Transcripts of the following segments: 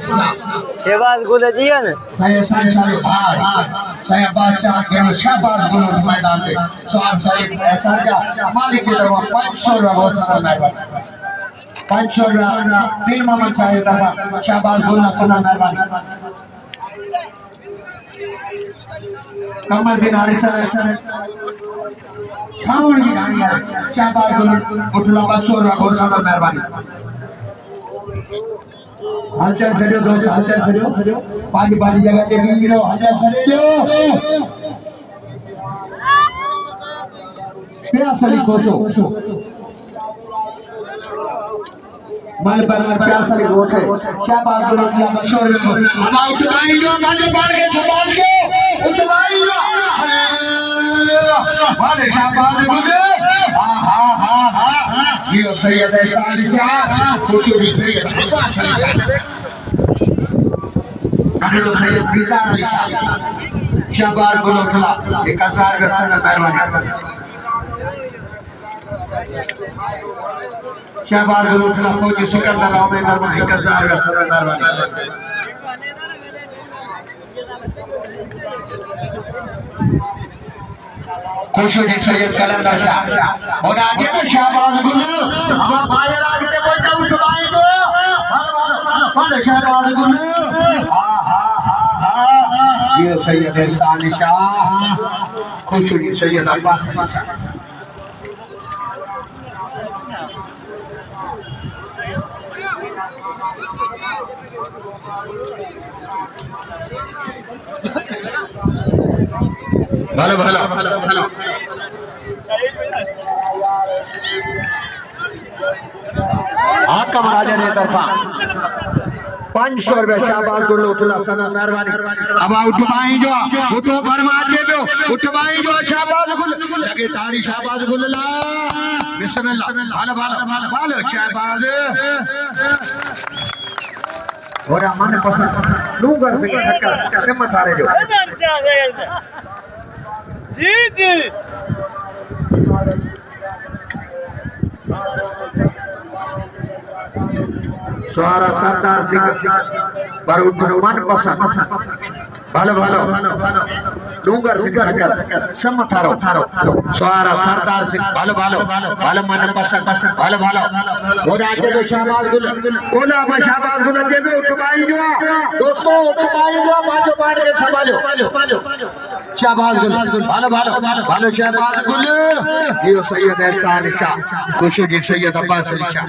शहबाज गुल जी है ना saya baca yang Syahbaz Gul di मैदान पे soal saya saja Malik की तरफ 500 रन बहुत मेहरबानी 500 रन तीन मोहम्मद साहिब तरफ Syahbaz Gul सुना मेहरबानी कमर बिन हारिस छावण की रानी है Syahbaz Gul उठला 500 रन बहुत मेहरबानी हलचल खड़ो दोस्त हलचल खड़ो पानी पानी जगह पे भी गिरो हलचल खड़ो प्यास अली कोसो माल पर प्यास अली गोटे Syahbaz Gul की मशहूर अब उठवाई लो गाने बाढ़ के संभाल के उठवाई लो वाले Syahbaz Gul ये सैयद एहसान शाह कोचो भी सैयद अब्बास अली करो सैयद बिलाल अली शाह Syahbaz Gul उठला 1000 का सनद मेहरबानी Syahbaz Gul उठला फौजी सिकंदर राव में मेहरबानी 1000 का सनद मेहरबानी कोशो जी सैयद कलंदर शाह और आगे में Syahbaz Gul अब बाहर आगे से कोई तो उठवाई दो वाले Syahbaz Gul ये सैयद एहसान शाह कोशो जी सैयद अब्बास अली शाह भलो भलो भलो भलो आपका महाराजा ने तरफा 500 रुपए Syahbaz Gul उठला सना मेहरबानी अब उठवाई जो उठो बर्बाद दे दो उठवाई जो Syahbaz Gul लगे ताड़ी Syahbaz Gul ला बिस्मिल्लाह भलो भलो भलो Syahbaz और मन पसंद लूंगर से टक्कर हिम्मत हारे जो जी जी सुहारा सरदार सिंह पर मन पसंद भलो भलो डूंगर सिंह सम्मत थारो सुहारा सरदार सिंह भलो भलो भलो मन पसंद भलो भलो वो राज्य में Syahbaz Gul ओला में Syahbaz Gul के भी उठवाई जो दोस्तों उठवाई जो बाजू बांध के संभालो Syahbaz Gul भलो भलो भलो Syahbaz Gul ये सैयद एहसान शाह कोशो जी सैयद अब्बास अली शाह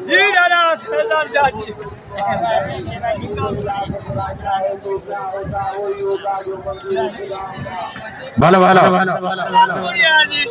जी दादा सलाम जाजी भलो भलो जी